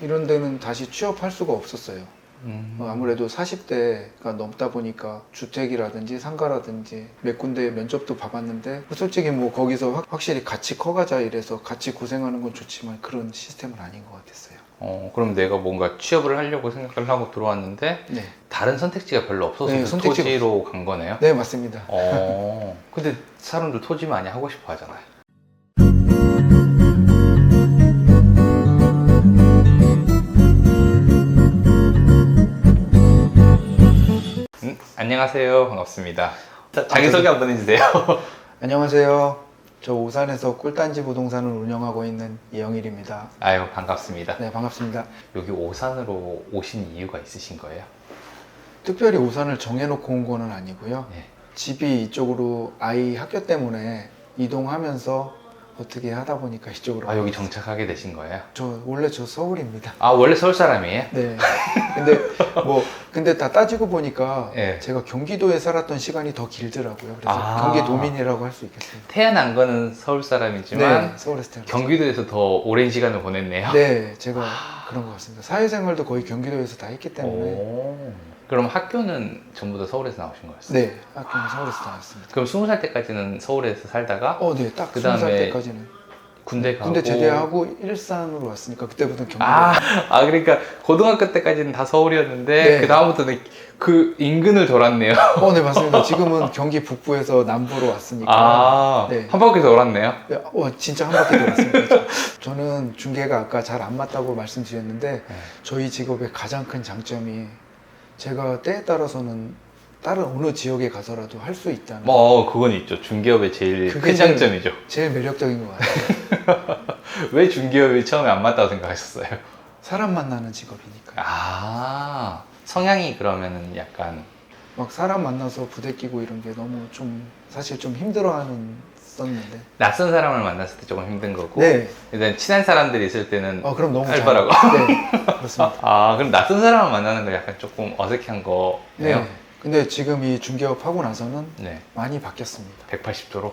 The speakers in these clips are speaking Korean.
이런 데는 다시 취업할 수가 없었어요. 아무래도 40대가 넘다 보니까 주택이라든지 상가라든지 몇 군데 면접도 봐봤는데 솔직히 뭐 거기서 확실히 같이 커가자 이래서 같이 고생하는 건 좋지만 그런 시스템은 아닌 것 같았어요. 그럼 내가 뭔가 취업을 하려고 생각을 하고 들어왔는데 네, 다른 선택지가 별로 없어서 네, 그 선택지가 토지로 간 거네요? 네 맞습니다. 근데 사람들 토지 많이 하고 싶어 하잖아요. 안녕하세요. 반갑습니다. 자기소개 한번 해주세요. 안녕하세요. 저 오산에서 꿀단지 부동산을 운영하고 있는 이영일입니다. 아유, 반갑습니다. 네, 반갑습니다. 여기 오산으로 오신 이유가 있으신 거예요? 특별히 오산을 정해놓고 온 거는 아니고요. 네. 집이 이쪽으로 아이 학교 때문에 이동하면서 어떻게 하다 보니까 이쪽으로. 아, 여기 정착하게 되신 거예요? 원래 저 서울입니다. 아, 원래 서울 사람이에요? 네. 근데 다 따지고 보니까 네. 제가 경기도에 살았던 시간이 더 길더라고요. 그래서 아. 경기도민이라고 할 수 있겠습니다. 태어난 거는 서울 사람이지만 네, 서울에서 태어났어요. 경기도에서 더 오랜 시간을 보냈네요. 네, 제가 그런 것 같습니다. 사회생활도 거의 경기도에서 다 했기 때문에. 오. 그럼 학교는 전부 다 서울에서 나오신 거였어요? 네, 학교는 서울에서 나왔습니다. 그럼 20살 때까지는 서울에서 살다가 네, 딱 그다음에 20살 때까지는. 군대 가고 군대 제대하고 일산으로 왔으니까 그때부터 경기도. 그러니까 고등학교 때까지는 다 서울이었는데 네. 그 다음부터는 그 인근을 돌았네요. 네, 맞습니다. 지금은 경기 북부에서 남부로 왔으니까. 네. 한 바퀴 돌았네요. 네, 진짜 한 바퀴 돌았습니다. 저는 중계가 아까 잘 안 맞다고 말씀드렸는데 저희 직업의 가장 큰 장점이 제가 때에 따라서는 다른 어느 지역에 가서라도 할 수 있다는 그건 있죠. 중개업의 제일 그게 큰 장점이죠. 제일 매력적인 것 같아요. 왜 중개업이 처음에 안 맞다고 생각하셨어요? 사람 만나는 직업이니까. 성향이 그러면은 약간 막 사람 만나서 부대끼고 이런 게 너무 좀 사실 좀 힘들어하는 썼는데. 낯선 사람을 만났을 때 조금 힘든 거고 네. 일단 친한 사람들이 있을 때는 그럼 너무 활발하고. 네, 그렇습니다. 그럼 낯선 사람을 만나는 거 약간 조금 어색한 거네요? 네. 근데 지금 이 중개업 하고 나서는 네. 많이 바뀌었습니다. 180도로?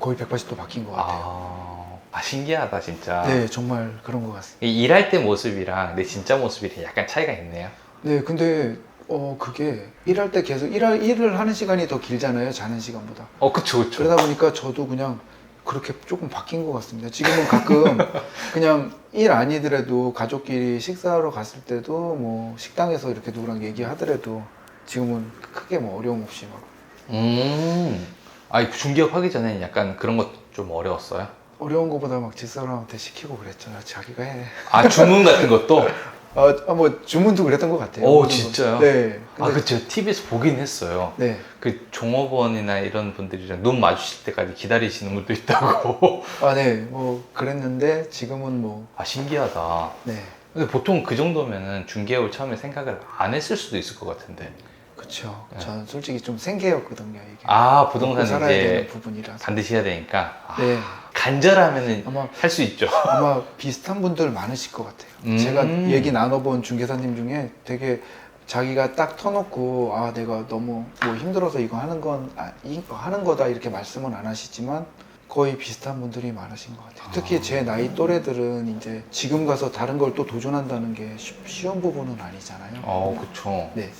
거의 180도 바뀐 것 같아요. 신기하다 진짜. 네, 정말 그런 것 같습니다. 이 일할 때 모습이랑 내 진짜 모습이 약간 차이가 있네요. 네, 근데 그게 일할 때 계속 일을 하는 시간이 더 길잖아요, 자는 시간보다. 그쵸. 그러다 보니까 저도 그냥 그렇게 조금 바뀐 것 같습니다. 지금은 가끔 그냥 일 아니더라도 가족끼리 식사하러 갔을 때도 뭐 식당에서 이렇게 누구랑 얘기하더라도 지금은 크게 뭐 어려움 없이 막. 중개업 하기 전에는 약간 그런 것 좀 어려웠어요? 어려운 것보다 막 집사람한테 시키고 그랬죠. 자기가 해. 주문 같은 것도? 뭐 주문도 그랬던 것 같아요. 오, 진짜요? 네. 그쵸. TV에서 보긴 했어요. 네. 그 종업원이나 이런 분들이랑 눈 마주칠 때까지 기다리시는 분도 있다고. 네. 뭐 그랬는데 지금은 뭐. 신기하다. 네. 근데 보통 그 정도면은 중개업을 처음에 생각을 안 했을 수도 있을 것 같은데. 그쵸. 네. 저는 솔직히 좀 생계였거든요, 이게. 부동산은 먹고 살아야 되는 이제 부분이라서. 반드시 해야 되니까. 네. 간절하면은 아마 할 수 있죠. 아마 비슷한 분들 많으실 것 같아요. 제가 얘기 나눠본 중개사님 중에 되게 자기가 딱 터놓고 내가 너무 뭐 힘들어서 이거 하는 건 이거 하는 거다 이렇게 말씀은 안 하시지만 거의 비슷한 분들이 많으신 것 같아요. 특히 제 나이 또래들은 이제 지금 가서 다른 걸 또 도전한다는 게 쉬운 부분은 아니잖아요. 그쵸. 네.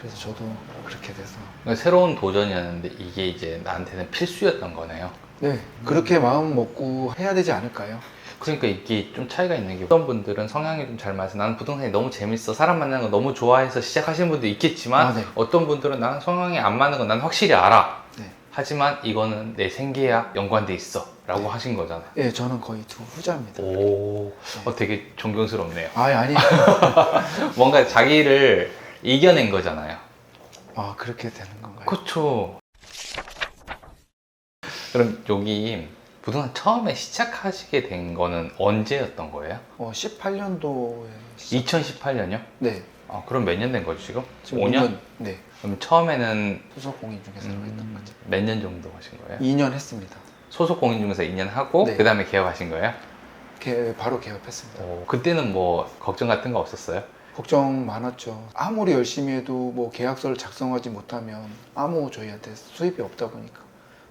그래서 저도 그렇게 돼서. 그러니까 새로운 도전이었는데 이게 이제 나한테는 필수였던 거네요. 네. 그렇게 마음 먹고 해야 되지 않을까요? 그러니까 이게 좀 차이가 있는 게 어떤 분들은 성향이 좀 잘 맞아서 나는 부동산이 너무 재밌어, 사람 만나는 거 너무 좋아해서 시작하시는 분도 있겠지만 네. 어떤 분들은 나는 성향이 안 맞는 건 난 확실히 알아. 네. 하지만 이거는 내 생계와 연관돼 있어 라고 하신 거잖아요. 네, 저는 거의 후자입니다. 되게 존경스럽네요. 아니. 뭔가 자기를 이겨낸 거잖아요. 그렇게 되는 건가요? 그렇죠. 그럼 여기 부동산 처음에 시작하시게 된 거는 언제였던 거예요? 18년도에 2018년이요? 네. 그럼 몇 년 된 거죠 지금? 지금 5년? 네. 그럼 처음에는 소속 공인 중개사로 했던 거죠. 몇 년 정도 하신 거예요? 2년 했습니다. 소속 공인중개사 2년 하고 네. 그 다음에 개업하신 거예요? 바로 개업했습니다. 그때는 뭐 걱정 같은 거 없었어요? 걱정 많았죠. 아무리 열심히 해도 뭐 계약서를 작성하지 못하면 저희한테 수입이 없다 보니까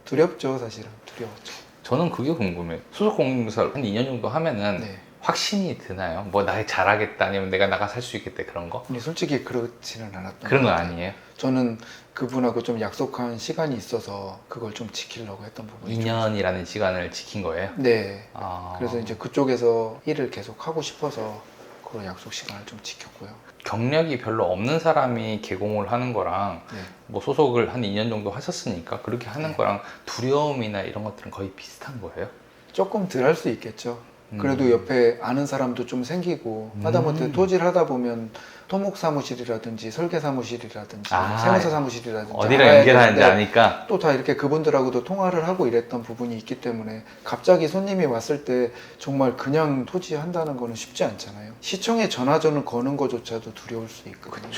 두렵죠, 사실은. 두려웠죠. 저는 그게 궁금해요. 소속 공인중개사 한 2년 정도 하면은 네. 확신이 드나요? 뭐 나 잘하겠다 아니면 내가 나가 살 수 있겠다 그런 거? 근데 솔직히 그렇지는 않았던 그런 것 건 같아요. 아니에요? 저는 그분하고 좀 약속한 시간이 있어서 그걸 좀 지키려고 했던 부분이 좀 2년이라는 시간을 지킨 거예요? 네. 아, 그래서 이제 그쪽에서 일을 계속 하고 싶어서 그런 약속 시간을 좀 지켰고요. 경력이 별로 없는 사람이 개공을 하는 거랑 네. 뭐 소속을 한 2년 정도 하셨으니까 그렇게 하는 네. 거랑 두려움이나 이런 것들은 거의 비슷한 거예요? 조금 덜 할 수 있겠죠. 그래도 옆에 아는 사람도 좀 생기고 하다못해 토지를 하다 보면 토목 사무실이라든지 설계 사무실이라든지 아, 세무사 사무실이라든지 어디랑 알아야 연결하는지 되는데 아니까 또 다 이렇게 그분들하고도 통화를 하고 이랬던 부분이 있기 때문에 갑자기 손님이 왔을 때 정말 그냥 토지 한다는 거는 쉽지 않잖아요. 시청에 전화전을 거는 것조차도 두려울 수 있거든요.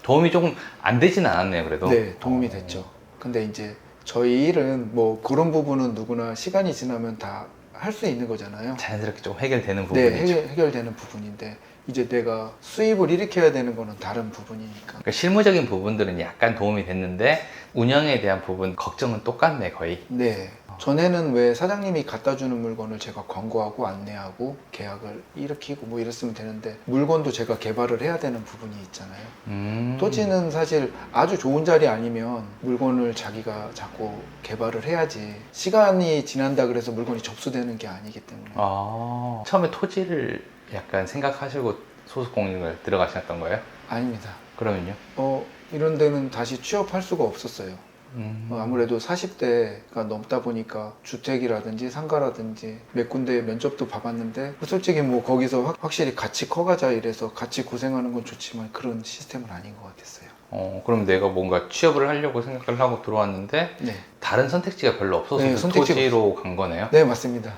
도움이 조금 안 되진 않았네요, 그래도. 네, 도움이 됐죠. 근데 이제 저희 일은 뭐 그런 부분은 누구나 시간이 지나면 다 할 수 있는 거잖아요. 자연스럽게 좀 해결되는 네, 부분이죠. 해결되는 부분인데 이제 내가 수입을 일으켜야 되는 거는 다른 부분이니까. 그러니까 실무적인 부분들은 약간 도움이 됐는데 운영에 대한 부분 걱정은 똑같네 거의. 네. 전에는 왜 사장님이 갖다 주는 물건을 제가 광고하고 안내하고 계약을 일으키고 뭐 이랬으면 되는데 물건도 제가 개발을 해야 되는 부분이 있잖아요. 토지는 사실 아주 좋은 자리 아니면 물건을 자기가 자꾸 개발을 해야지 시간이 지난다 그래서 물건이 접수되는 게 아니기 때문에. 아, 처음에 토지를 약간 생각하시고 소속 공인을 들어가셨던 거예요? 아닙니다. 그러면요? 이런 데는 다시 취업할 수가 없었어요. 아무래도 40대가 넘다 보니까 주택이라든지 상가라든지 몇 군데 면접도 봐봤는데 솔직히 뭐 거기서 확실히 같이 커가자 이래서 같이 고생하는 건 좋지만 그런 시스템은 아닌 것 같았어요. 그럼 내가 뭔가 취업을 하려고 생각을 하고 들어왔는데 네, 다른 선택지가 별로 없어서 네, 그 선택지가 토지로 간 거네요? 네 맞습니다.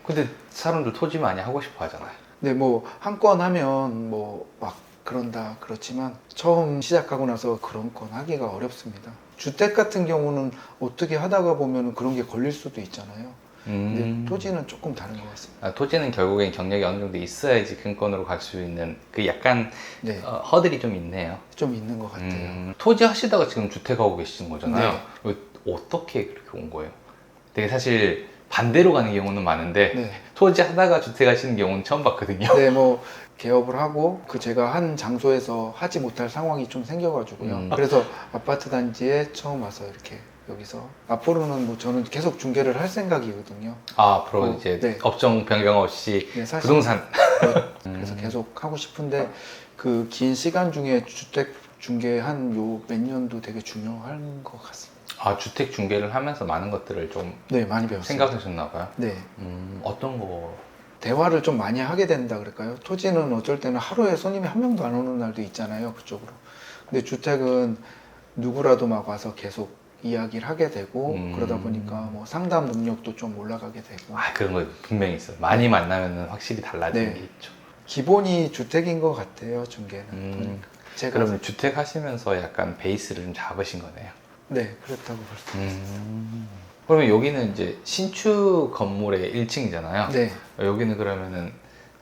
근데 사람들 토지 많이 하고 싶어 하잖아요. 네, 뭐 한 건 하면 뭐 막 그런다 그렇지만 처음 시작하고 나서 그런 건 하기가 어렵습니다. 주택 같은 경우는 어떻게 하다가 보면 그런 게 걸릴 수도 있잖아요. 근데 토지는 조금 다른 것 같습니다. 아, 토지는 결국엔 경력이 어느 정도 있어야지 근권으로 갈 수 있는 그 약간 네, 허들이 좀 있네요. 좀 있는 것 같아요. 토지 하시다가 지금 주택하고 계시는 거잖아요. 네. 이거 어떻게 그렇게 온 거예요? 되게 사실 반대로 가는 경우는 많은데 네. 토지 하다가 주택 하시는 경우는 처음 봤거든요. 네, 뭐 개업을 하고 그 제가 한 장소에서 하지 못할 상황이 좀 생겨가지고요. 그래서 아파트 단지에 처음 와서 이렇게 여기서 앞으로는 뭐 저는 계속 중개를 할 생각이거든요. 앞으로 이제 네. 업종 변경 없이 네, 사실 부동산. 그래서 계속 하고 싶은데 그 긴 시간 중에 주택 중개 한 요 몇 년도 되게 중요한 것 같습니다. 아, 주택 중개를 하면서 많은 것들을 좀 네, 많이 배웠어요. 생각하셨나 봐요. 네, 어떤 거? 대화를 좀 많이 하게 된다 그럴까요? 토지는 어쩔 때는 하루에 손님이 한 명도 안 오는 날도 있잖아요, 그쪽으로. 근데 주택은 누구라도 막 와서 계속 이야기를 하게 되고 그러다 보니까 뭐 상담 능력도 좀 올라가게 되고. 아, 그런 거 분명히 있어요. 많이 만나면 확실히 달라지는 네. 게 있죠. 기본이 주택인 것 같아요, 중개는. 보니까. 제가 그러면 주택 하시면서 약간 베이스를 좀 잡으신 거네요. 네, 그렇다고 볼 수 있습니다. 그러면 여기는 이제 신축 건물의 1층이잖아요. 네. 여기는 그러면은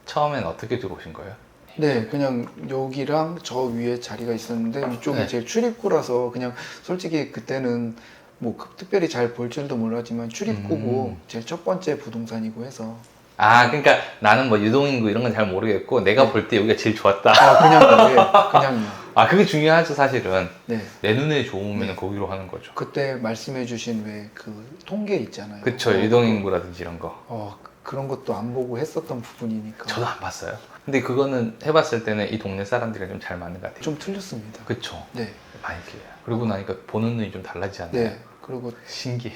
처음엔 어떻게 들어오신 거예요? 네, 그냥 여기랑 저 위에 자리가 있었는데 이쪽이 네. 제일 출입구라서 그냥 솔직히 그때는 뭐 특별히 잘 볼 줄도 몰랐지만 출입구고 제일 첫 번째 부동산이고 해서 아, 그러니까 나는 뭐 유동인구 이런 건 잘 모르겠고 내가 네. 볼 때 여기가 제일 좋았다. 그냥 네, 그냥요. 아, 그게 중요하죠, 사실은. 네, 내 눈에 좋으면 네. 거기로 하는 거죠. 그때 말씀해주신 왜 그 통계 있잖아요. 그쵸, 유동인구라든지 이런 거. 그런 것도 안 보고 했었던 부분이니까 저도 안 봤어요. 근데 그거는 해봤을 때는 이 동네 사람들이랑 좀 잘 맞는 것 같아요. 좀 틀렸습니다. 그쵸. 네, 많이 틀려요. 그러고 나니까 보는 눈이 좀 달라지지 않나요? 네. 그리고 신기해.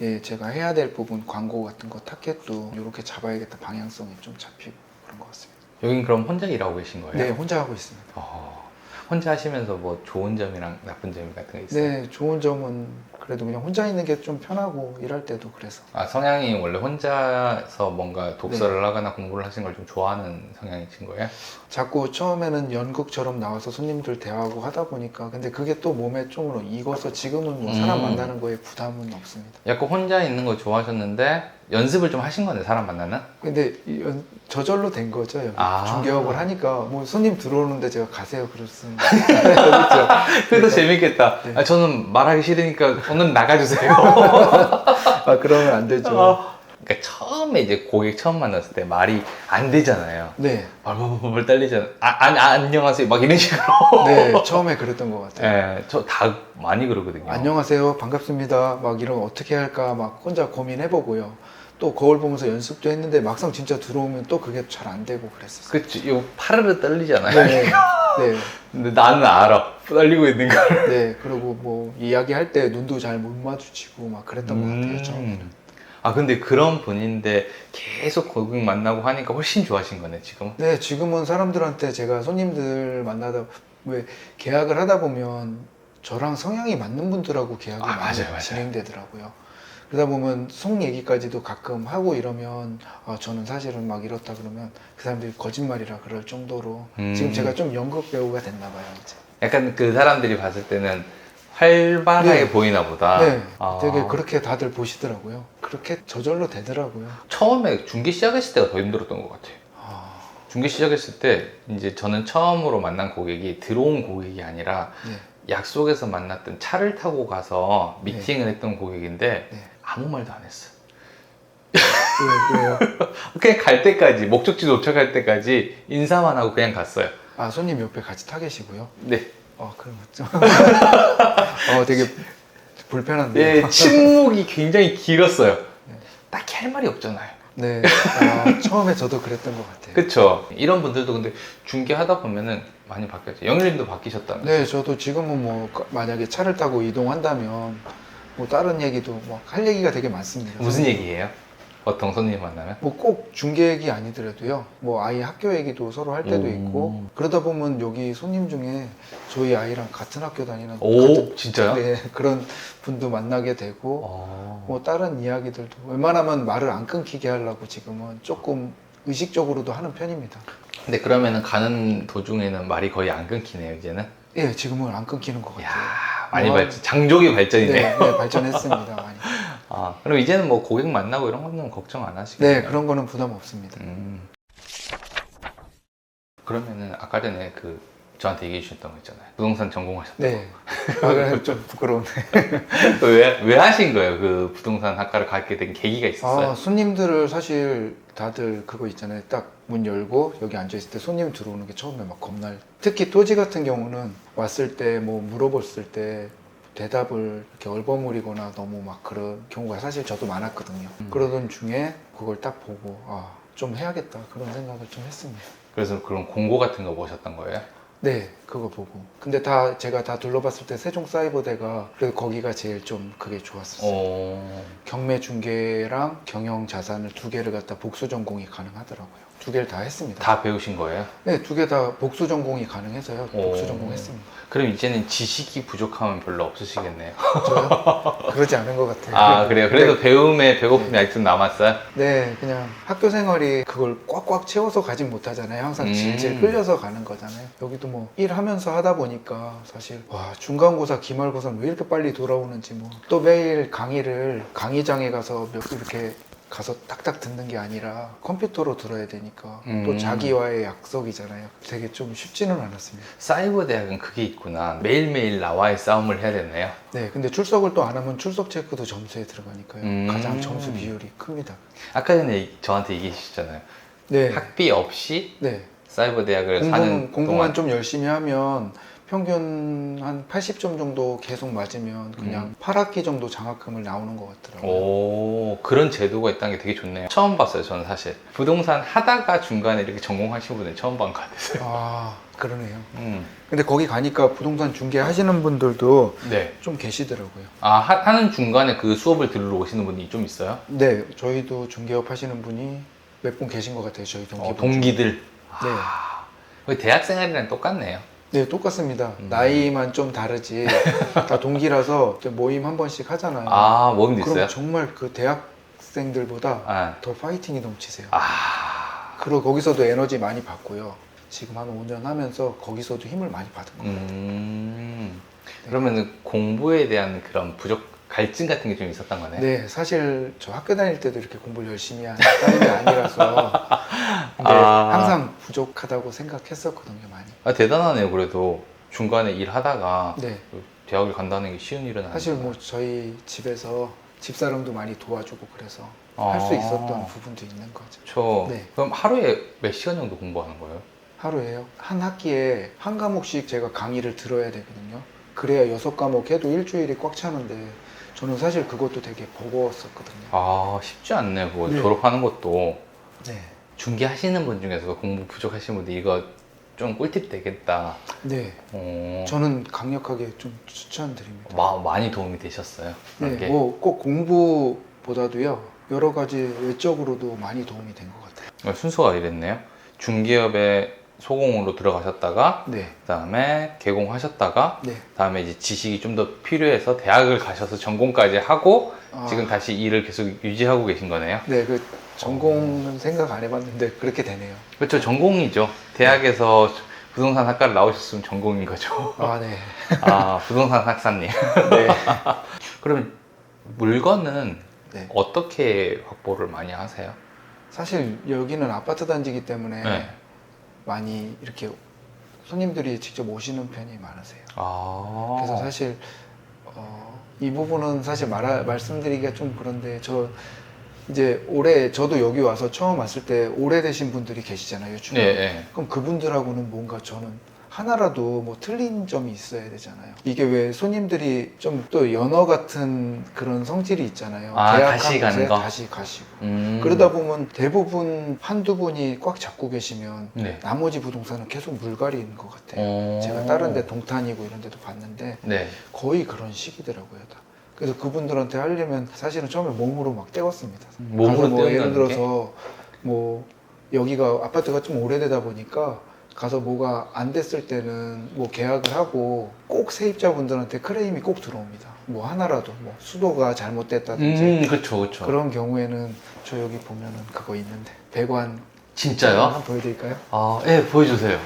예, 제가 해야 될 부분 광고 같은 거 타겟도 이렇게 잡아야겠다 방향성이 좀 잡히고 그런 것 같습니다. 여긴 그럼 혼자 일하고 계신 거예요? 네, 혼자 하고 있습니다. 혼자 하시면서 뭐 좋은 점이랑 나쁜 점이 같은 게 있어요? 네, 좋은 점은 그래도 그냥 혼자 있는 게 좀 편하고 일할 때도 그래서. 아, 성향이 원래 혼자서 뭔가 독서를 하거나 공부를 하시는 걸 좀 좋아하는 성향이신 거예요? 자꾸 처음에는 연극처럼 나와서 손님들 대화하고 하다 보니까 근데 그게 또 몸에 좀 익어서 지금은 뭐 사람 만나는 거에 부담은 없습니다. 약간 혼자 있는 거 좋아하셨는데 연습을 좀 하신 거네, 사람 만나는? 근데 저절로 된 거죠, 여기. 아. 중개업을 하니까 뭐 손님 들어오는데 제가 가세요 그랬습니다. 그렇죠. 그래도 재밌겠다. 네. 아, 저는 말하기 싫으니까 오늘 나가주세요. 그러면 안 되죠. 그러니까 처음에 이제 고객 처음 만났을 때 말이 안 되잖아요. 네, 벌벌벌 떨리잖아요. 안녕하세요. 막 이런 식으로. 네, 처음에 그랬던 것 같아요. 네, 저 다 많이 그러거든요. 안녕하세요, 반갑습니다. 막 이러면 어떻게 할까 막 혼자 고민해보고요. 또 거울 보면서 연습도 했는데 막상 진짜 들어오면 또 그게 잘 안 되고 그랬었어요. 그치, 이거 파르르 떨리잖아요. 네, 네, 근데 나는 알아. 떨리고 있는 걸. 네. 그리고 뭐 이야기할 때 눈도 잘 못 마주치고 막 그랬던 것 같아요, 처음에는. 아, 근데 그런 분인데 계속 고객 만나고 하니까 훨씬 좋아하신 거네, 지금. 네, 지금은 사람들한테 제가 손님들 만나다 왜 계약을 하다 보면 저랑 성향이 맞는 분들하고 계약이 아, 많이 맞아요. 진행되더라고요. 그러다 보면 속 얘기까지도 가끔 하고 이러면 저는 사실은 막 이렇다 그러면 그 사람들이 거짓말이라 그럴 정도로 지금 제가 좀 연극 배우가 됐나 봐요, 이제. 약간 그 사람들이 봤을 때는 활발하게 네. 보이나 보다. 네, 아. 되게 그렇게 다들 보시더라고요. 그렇게 저절로 되더라고요. 처음에 중계 시작했을 때가 더 힘들었던 것 같아요. 아, 중계 시작했을 때 이제 저는 처음으로 만난 고객이 들어온 고객이 아니라 네, 약속에서 만났던 차를 타고 가서 미팅을 했던 고객인데 네. 아무 말도 안 했어. 왜요? 그냥 갈 때까지, 목적지 도착할 때까지 인사만 하고 그냥 갔어요. 아, 손님 옆에 같이 타 계시고요? 네. 그럼 맞죠? 되게 불편한데. 네, 침묵이 굉장히 길었어요. 딱히 할 말이 없잖아요. 네, 처음에 저도 그랬던 것 같아요. 그쵸. 이런 분들도 근데 중계하다 보면은 많이 바뀌었죠. 영일님도 바뀌셨다면서요? 네, 저도 지금은 뭐 만약에 차를 타고 이동한다면 뭐 다른 얘기도 뭐 할 얘기가 되게 많습니다. 무슨 얘기예요? 보통 손님 만나면? 뭐 꼭 중개 얘기 아니더라도요. 뭐 아이 학교 얘기도 서로 할 때도 오. 있고 그러다 보면 여기 손님 중에 저희 아이랑 같은 학교 다니는 오, 진짜요? 네, 그런 분도 만나게 되고 뭐 다른 이야기들도 웬만하면 말을 안 끊기게 하려고 지금은 조금 의식적으로도 하는 편입니다. 근데 그러면은 가는 도중에는 말이 거의 안 끊기네요, 이제는? 예, 지금은 안 끊기는 것 같아요. 이야, 많이 뭐, 발전, 장족의 발전이네. 네, 네, 발전했습니다. 많이. 아, 그럼 이제는 뭐 고객 만나고 이런 거는 걱정 안 하시겠네요? 네, 그런 거는 부담 없습니다. 그러면은 아까 전에 그 저한테 얘기해 주셨던 거 있잖아요. 부동산 전공하셨다고. 네. 그래 좀 부끄러운데. 왜 하신 거예요? 그 부동산 학과를 가게 된 계기가 있었어요? 손님들을 사실 다들 그거 있잖아요. 딱 문 열고 여기 앉아있을 때 손님 들어오는 게 처음에 막 겁날. 특히 토지 같은 경우는 왔을 때 뭐 물어봤을 때 대답을 이렇게 얼버무리거나 너무 막 그런 경우가 사실 저도 많았거든요. 그러던 중에 그걸 딱 보고 좀 해야겠다 그런 생각을 좀 했습니다. 그래서 그런 공고 같은 거 보셨던 거예요? 네, 그거 보고. 근데 제가 다 둘러봤을 때 세종사이버대가 그래도 거기가 제일 좀 그게 좋았었어요. 경매 중개랑 경영 자산을 두 개를 갖다 복수 전공이 가능하더라고요. 두 개를 다 했습니다. 다 배우신 거예요? 네, 두 개 다 복수 전공이 가능해서요. 복수 전공했습니다. 그럼 이제는 지식이 부족하면 별로 없으시겠네요. 저요? 그러지 않은 것 같아요. 아, 그래요? 그래도 네, 배움에 배고픔이 아직 좀 남았어요? 네, 그냥 학교 생활이 그걸 꽉꽉 채워서 가진 못하잖아요. 항상 질질 끌려서 가는 거잖아요. 여기도 뭐 일하면서 하다 보니까 사실 중간고사, 기말고사는 왜 이렇게 빨리 돌아오는지 뭐 또 매일 강의장에 가서 이렇게 가서 딱딱 듣는 게 아니라 컴퓨터로 들어야 되니까 또 자기와의 약속이잖아요. 되게 좀 쉽지는 않았습니다. 사이버 대학은 그게 있구나. 매일매일 나와의 싸움을 해야 되네요. 네, 근데 출석을 또 안 하면 출석 체크도 점수에 들어가니까요. 가장 점수 비율이 큽니다. 아까 전에 저한테 얘기해 주셨잖아요. 네, 학비 없이 네. 사이버 대학을 사는 공부만 동안 좀 열심히 하면 평균 한 80점 정도 계속 맞으면 그냥 8학기 정도 장학금을 나오는 것 같더라고요. 오, 그런 제도가 있다는 게 되게 좋네요. 처음 봤어요, 저는 사실. 부동산 하다가 중간에 이렇게 전공하신 분은 처음 본 것 같았어요. 그러네요. 음. 근데 거기 가니까 부동산 중개 하시는 분들도 네. 좀 계시더라고요. 하는 중간에 그 수업을 들으러 오시는 분이 좀 있어요? 네, 저희도 중개업 하시는 분이 몇 분 계신 것 같아요. 저희 동기분. 동기들. 네. 거의 대학생활이랑 똑같네요. 네, 똑같습니다. 나이만 좀 다르지. 다 동기라서 모임 한 번씩 하잖아요. 모임도 그럼 있어요? 정말 그 대학생들보다 아. 더 파이팅이 넘치세요. 그리고 거기서도 에너지 많이 받고요. 지금 한 5년 하면서 거기서도 힘을 많이 받은 거예요. 그러면은 공부에 대한 그런 갈증 같은 게 좀 있었던 거네요? 네, 사실 저 학교 다닐 때도 이렇게 공부를 열심히 하는 타입이 아니라서 근데 항상 부족하다고 생각했었거든요, 많이. 대단하네요. 그래도 중간에 일하다가 네, 대학을 간다는 게 쉬운 일은 아니에요. 사실 뭐 저희 집에서 집사람도 많이 도와주고 그래서 할 수 있었던 부분도 있는 거죠. 네. 그럼 하루에 몇 시간 정도 공부하는 거예요? 하루에요. 한 학기에 한 과목씩 제가 강의를 들어야 되거든요. 그래야 6과목 해도 일주일이 꽉 차는데 저는 사실 그것도 되게 버거웠었거든요. 아, 쉽지 않네요. 그거 네. 졸업하는 것도. 네. 중개하시는 분 중에서 공부 부족하신 분들 이거 좀 꿀팁 되겠다. 네. 저는 강력하게 좀 추천드립니다. 많이 도움이 되셨어요? 네. 이게? 뭐 꼭 공부보다도요. 여러 가지 외적으로도 많이 도움이 된 것 같아요. 순서가 이랬네요. 중기업에 소공으로 들어가셨다가 네. 그다음에 개공하셨다가 네. 그다음에 이제 지식이 좀 더 필요해서 대학을 가셔서 전공까지 하고 아. 지금 다시 일을 계속 유지하고 계신 거네요. 네. 그 전공은 생각 안 해봤는데 그렇게 되네요. 그렇죠. 전공이죠. 대학에서 부동산 학과를 나오셨으면 전공인 거죠. 아, 네. 아, 부동산 학사님. 네. 그러면 물건은 네. 어떻게 확보를 많이 하세요? 사실 여기는 아파트 단지이기 때문에 네. 많이 이렇게 손님들이 직접 오시는 편이 많으세요. 아. 그래서 사실 이 부분은 사실 말씀드리기가 좀 그런데 저 이제 올해 저도 여기 와서 처음 왔을 때 오래되신 분들이 계시잖아요. 주변에. 네, 네. 그럼 그분들하고는 뭔가 저는 하나라도 뭐 틀린 점이 있어야 되잖아요. 이게 왜 손님들이 좀 또 연어 같은 그런 성질이 있잖아요. 아, 계약한 다시 가는 곳에 거? 다시 가시고. 음. 그러다 보면 대부분 한두 분이 꽉 잡고 계시면 네. 나머지 부동산은 계속 물갈이인 것 같아요. 제가 다른 데 동탄이고 이런 데도 봤는데 네. 거의 그런 식이더라고요. 다. 그래서 그분들한테 하려면 사실은 처음에 몸으로 막 때웠습니다. 몸으로 가서 뭐 때운다는 예를 들어서 뭐 여기가 아파트가 좀 오래되다 보니까 가서 뭐가 안 됐을 때는 뭐 계약을 하고 꼭 세입자분들한테 크레임이 꼭 들어옵니다. 뭐 하나라도 뭐 수도가 잘못됐다든지 그렇죠, 그렇죠. 그런 경우에는 저 여기 보면은 그거 있는데 배관 진짜요? 한번 보여드릴까요? 아, 예, 보여주세요.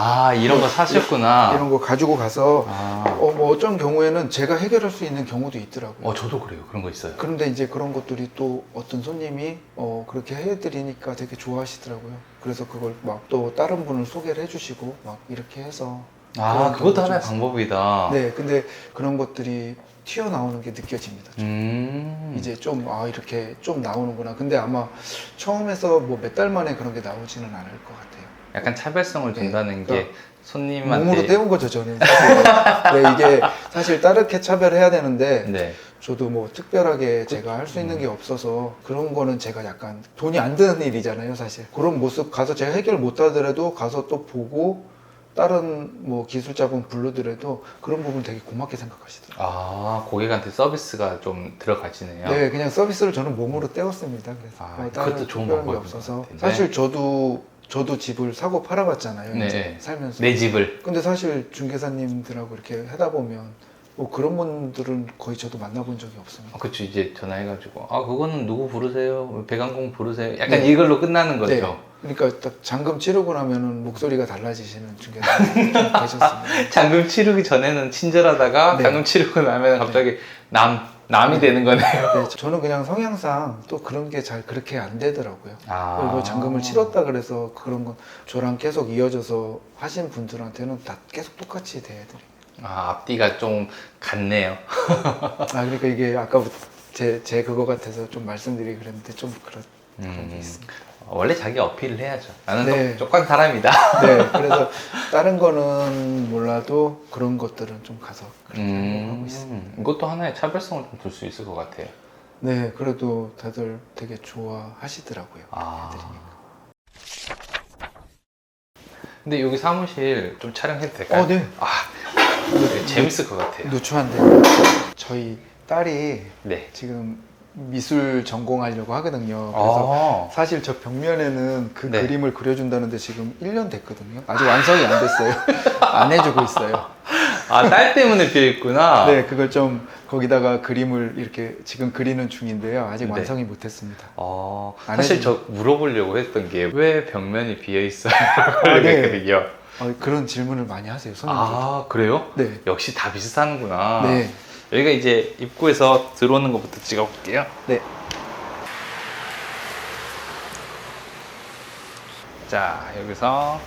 아, 이런 거 사셨구나. 이런 거 가지고 가서 아, 뭐 어떤 경우에는 제가 해결할 수 있는 경우도 있더라고요. 저도 그래요. 그런 거 있어요. 그런데 이제 그런 것들이 또 어떤 손님이 그렇게 해드리니까 되게 좋아하시더라고요. 그래서 그걸 막 또 다른 분을 소개를 해주시고 막 이렇게 해서 아, 그런 그것도 경우가 하나의 좀 방법이다. 네, 근데 그런 것들이 튀어나오는 게 느껴집니다. 이제 좀 이렇게 좀 나오는구나. 근데 아마 처음에서 뭐 몇 달 만에 그런 게 나오지는 않을 것 같아요. 약간 차별성을 네, 준다는 게 그러니까 손님한테. 몸으로 때운 거죠, 저는. 사실. 네, 이게 사실 다르게 차별해야 되는데 네. 저도 뭐 특별하게 제가 할 수 있는 게 없어서 그런 거는 제가 약간 돈이 안 드는 일이잖아요, 사실. 그런 모습 가서 제가 해결 못 하더라도 가서 또 보고 다른 뭐 기술자분 부르더라도 그런 부분 되게 고맙게 생각하시더라고요. 아, 고객한테 서비스가 좀 들어가지네요. 네, 그냥 서비스를 저는 몸으로 때웠습니다. 그래서 아, 다른 그것도 좋은 특별한 게 방법인 없어서 것 같은데. 사실 저도 집을 사고 팔아봤잖아요. 네. 이제 살면서. 내 집을. 근데 사실 중개사님들하고 이렇게 하다 보면 뭐 그런 분들은 거의 저도 만나본 적이 없습니다. 그쵸, 이제 전화해가지고, 그거는 누구 부르세요? 배관공 부르세요? 약간 네. 이걸로 끝나는 거죠. 네. 그러니까 딱 잠금 치르고 나면은 목소리가 달라지시는 중개사님 좀 계셨습니다. 잔금 치르기 전에는 친절하다가 네. 잔금 치르고 나면 갑자기 남이 네. 되는 거네요. 네, 저는 그냥 성향상 또 그런 게 잘 그렇게 안 되더라고요. 그리고 잔금을 아. 치렀다 그래서 그런 건 저랑 계속 이어져서 하신 분들한테는 다 계속 똑같이 대해드려요. 앞뒤가 좀 같네요. 그러니까 이게 아까부터 제 그거 같아서 좀 말씀드리기 그랬는데 좀 그런 게 있습니다. 원래 자기 어필을 해야죠. 나는 네. 쪽방 사람이다. 네, 그래서 다른 거는 몰라도 그런 것들은 좀 가서 그렇게 하고 있습니다. 이것도 하나의 차별성을 좀 둘 수 있을 것 같아요. 네, 그래도 다들 되게 좋아하시더라고요. 아. 해드리니까. 근데 여기 사무실 좀 촬영해도 될까요? 네. 되게 재밌을 것 같아요. 누추한데 저희 딸이 네. 지금 미술 전공하려고 하거든요. 그래서 사실 저 벽면에는 그 네. 그림을 그려준다는데 지금 1년 됐거든요. 아직 완성이 안 됐어요. 안 해주고 있어요. 딸 때문에 비어있구나. 네, 그걸 좀 거기다가 그림을 이렇게 지금 그리는 중인데요. 아직 네. 완성이 못했습니다. 안 사실 해주면- 저 물어보려고 했던 게 왜 벽면이 비어있어요? 네. 그랬거든요. 그런 질문을 많이 하세요, 손님들. 그래요? 네. 역시 다 비슷하는구나. 네. 여기가 이제 입구에서 들어오는 것부터 찍어볼게요. 네. 자, 여기서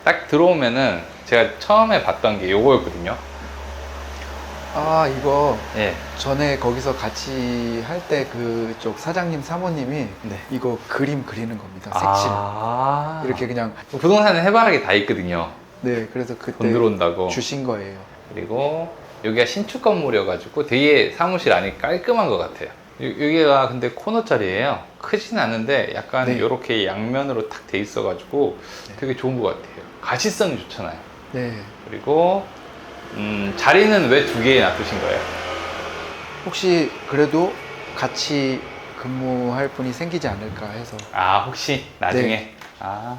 딱 들어오면은 제가 처음에 봤던 게 요거였거든요. 아, 이거 예. 전에 거기서 같이 할 때 그쪽 사장님 사모님이 네. 이거 그림 그리는 겁니다. 색칠. 아. 이렇게 그냥, 부동산은 해바라기 다 있거든요. 네, 그래서 그때 돈 들어온다고. 주신 거예요. 그리고 여기가 신축 건물이어가지고 되게 사무실 안이 깔끔한 것 같아요. 여기가 근데 코너 자리예요. 크진 않은데 약간 네. 이렇게 양면으로 탁 돼 있어가지고 네. 되게 좋은 것 같아요. 가시성이 좋잖아요. 네. 그리고 자리는 왜 두 개 놔두신 거예요? 혹시 그래도 같이 근무할 분이 생기지 않을까 해서. 아, 혹시 나중에? 네. 아,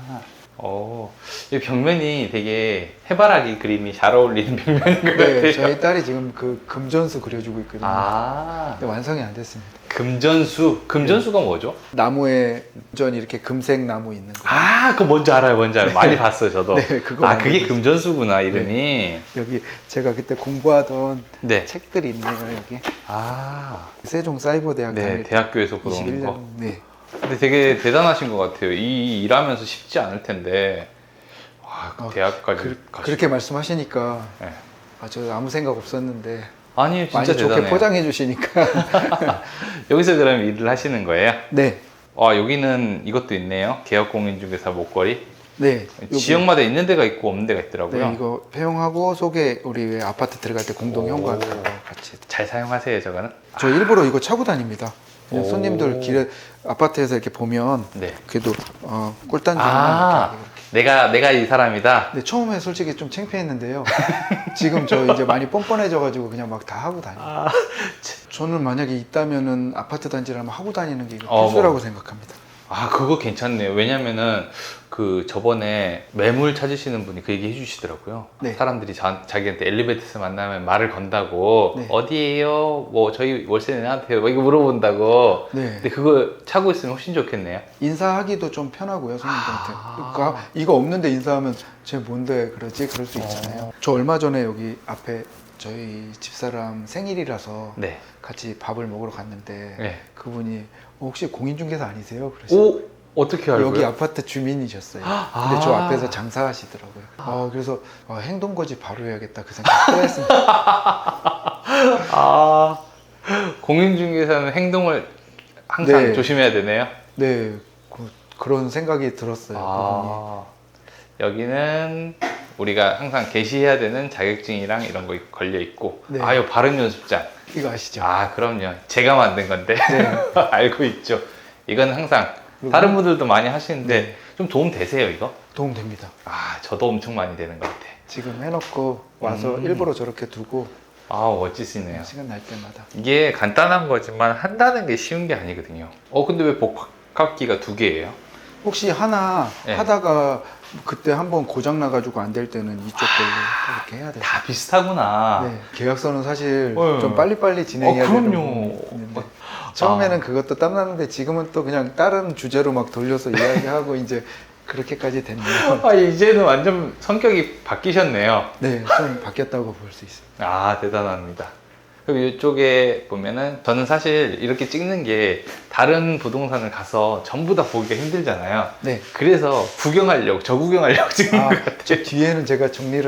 이 벽면이 되게 해바라기 그림이 잘 어울리는 벽면인 것 같아요. 네, 저희 딸이 지금 그 금전수 그려주고 있거든요. 아, 근데 완성이 안 됐습니다. 금전수. 금전수가 뭐죠? 나무에 전 이렇게 금색 나무 있는 거. 아, 그거 뭔지 알아요, 뭔지 알아요. 많이 봤어요, 저도. 네, 그거 아, 그게 만들고 금전수구나, 이름이. 여기 제가 그때 공부하던 네. 책들이 있네요, 여기. 아, 세종사이버대학 네, 다닐 때 대학교에서 보던 21년. 거. 네. 근데 되게 대단하신 것 같아요. 이 일하면서 쉽지 않을 텐데. 와, 그 대학까지 가시고. 그렇게 말씀하시니까 네. 아, 저 아무 생각 없었는데 아니, 많이 진짜 좋게 대단해요. 포장해 주시니까. 여기서 그럼 일을 하시는 거예요? 네. 여기는 이것도 있네요. 개업공인중개사 목걸이. 네. 여기- 지역마다 있는 데가 있고 없는 데가 있더라고요. 네, 이거 배용하고 속에 우리 왜 아파트 들어갈 때 공동 현관 그거 같이. 잘 사용하세요, 저거는? 저 일부러 이거 차고 다닙니다. 그냥 오. 손님들 길에 아파트에서 이렇게 보면 네. 그래도 꿀단지만 아, 내가 이 사람이다. 근데 처음에 솔직히 좀 창피했는데요. 지금 저 이제 많이 뻔뻔해져가지고 그냥 막 다 하고 다녀요. 아, 저는 만약에 있다면은 아파트 단지라면 하고 다니는 게 이거 뭐. 필수라고 생각합니다. 아, 그거 괜찮네요. 왜냐면은 그 저번에 매물 찾으시는 분이 그 얘기 해주시더라고요. 네. 사람들이 자기한테 엘리베이터에서 만나면 말을 건다고. 네. 어디에요? 뭐 저희 월세 내놔도 돼요? 뭐 이거 물어본다고. 네. 근데 그거 차고 있으면 훨씬 좋겠네요. 인사하기도 좀 편하고요, 손님들한테. 아. 그러니까 이거 없는데 인사하면 쟤 뭔데 그러지? 그럴 수 있잖아요. 저 얼마 전에 여기 앞에 저희 집사람 생일이라서 네. 같이 밥을 먹으러 갔는데 네. 그분이 혹시 공인중개사 아니세요? 그러시더라고요. 오, 어떻게 알고요? 여기 아파트 주민이셨어요. 근데 저 앞에서 장사하시더라고요. 그래서 행동거지 바로 해야겠다 그 생각 또 했습니다. 아, 공인중개사는 행동을 항상 네. 조심해야 되네요. 네, 그런 생각이 들었어요. 아, 여기는 우리가 항상 게시해야 되는 자격증이랑 이런 거 걸려 있고. 네. 아유, 발음 연습장. 그분이. 이거 아시죠? 아, 그럼요. 제가 만든 건데. 네. 알고 있죠. 이건 항상 그리고- 다른 분들도 많이 하시는데 네. 좀 도움 되세요, 이거? 도움됩니다. 아, 저도 엄청 많이 되는 것 같아. 지금 해놓고 와서 일부러 저렇게 두고 아, 멋지시네요. 시간 날 때마다. 이게 간단한 거지만 한다는 게 쉬운 게 아니거든요. 근데 왜 복합기가 두 개예요? 혹시 하나 네. 하다가 그때 한번 고장 나가지고 안 될 때는 이쪽 걸로 이렇게 해야 돼요. 다 비슷하구나. 네, 계약서는 사실 네. 좀 빨리빨리 진행해야 되는 그럼요. 부분이 있는데 처음에는 아. 그것도 땀나는데 지금은 또 그냥 다른 주제로 막 돌려서 이야기하고 이제 그렇게까지 됐네요. 아, 이제는 완전 성격이 바뀌셨네요. 네, 좀 바뀌었다고 볼 수 있어요. 아, 대단합니다. 그리고 이쪽에 보면은 저는 사실 이렇게 찍는 게 다른 부동산을 가서 전부 다 보기가 힘들잖아요. 네. 그래서 저 구경하려고 찍는 아, 것 같아요. 저 뒤에는 제가 정리를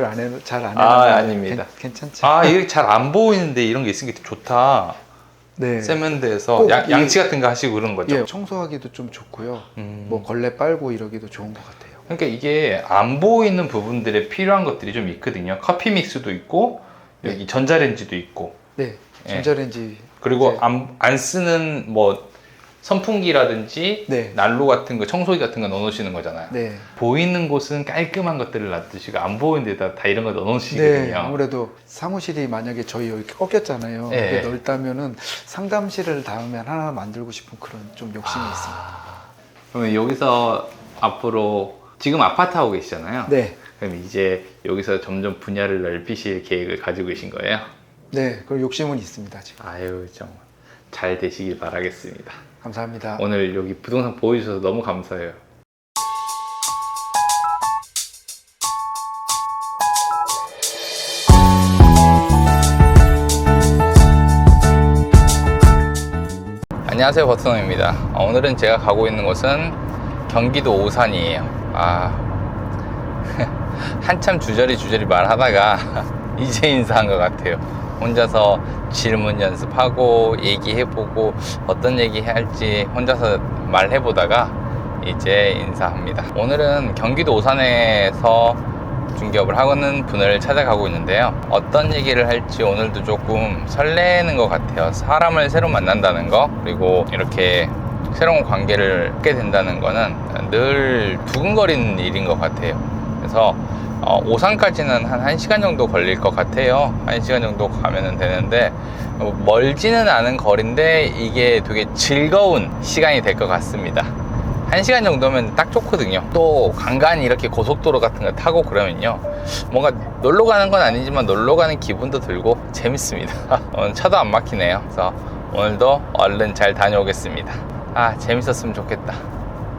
잘 안 해놨는데 아닙니다. 괜찮죠? 아, 이게 잘 안 보이는데 이런 게 있으니까 좋다. 네. 세면대에서 꼭 양치 같은 거 하시고 그런 거죠. 예, 청소하기도 좀 좋고요. 음. 뭐 걸레 빨고 이러기도 좋은 것 같아요. 그러니까 이게 안 보이는 부분들에 필요한 것들이 좀 있거든요. 커피 믹스도 있고 여기 전자레인지도 있고 네, 예. 전자레인지. 그리고 이제- 안 쓰는 뭐 선풍기라든지 네. 난로 같은 거, 청소기 같은 거 넣어놓으시는 거잖아요. 네. 보이는 곳은 깔끔한 것들을 놔두시고 안 보이는 데다 다 이런 거 네, 넣어놓으시거든요. 아무래도 사무실이 만약에 저희 여기 꺾였잖아요. 네. 그게 넓다면은 상담실을 다음에 하나 만들고 싶은 그런 좀 욕심이 있습니다. 그러면 여기서 앞으로 지금 아파트 하고 계시잖아요. 네, 그럼 이제 여기서 점점 분야를 넓히실 계획을 가지고 계신 거예요? 네, 그런 욕심은 있습니다 지금. 아유, 정말 잘 되시길 바라겠습니다. 감사합니다. 오늘 여기 부동산 보여주셔서 너무 감사해요. 안녕하세요, 버트넘입니다. 오늘은 제가 가고 있는 곳은 경기도 오산이에요. 한참 주저리 말하다가 이제 인사한 것 같아요. 혼자서 질문 연습하고 얘기해보고 어떤 얘기 할지 혼자서 말해보다가 이제 인사합니다. 오늘은 경기도 오산에서 중개업을 하는 분을 찾아가고 있는데요. 어떤 얘기를 할지 오늘도 조금 설레는 것 같아요. 사람을 새로 만난다는 거, 그리고 이렇게 새로운 관계를 갖게 된다는 거는 늘 두근거리는 일인 것 같아요. 그래서 오산까지는 한 1시간 정도 걸릴 것 같아요. 1시간 정도 가면 되는데 멀지는 않은 거리인데 이게 되게 즐거운 시간이 될 것 같습니다. 1시간 정도면 딱 좋거든요. 또 간간히 이렇게 고속도로 같은 거 타고 그러면요, 뭔가 놀러 가는 건 아니지만 놀러 가는 기분도 들고 재밌습니다. 오늘 차도 안 막히네요. 그래서 오늘도 얼른 잘 다녀오겠습니다. 재밌었으면 좋겠다.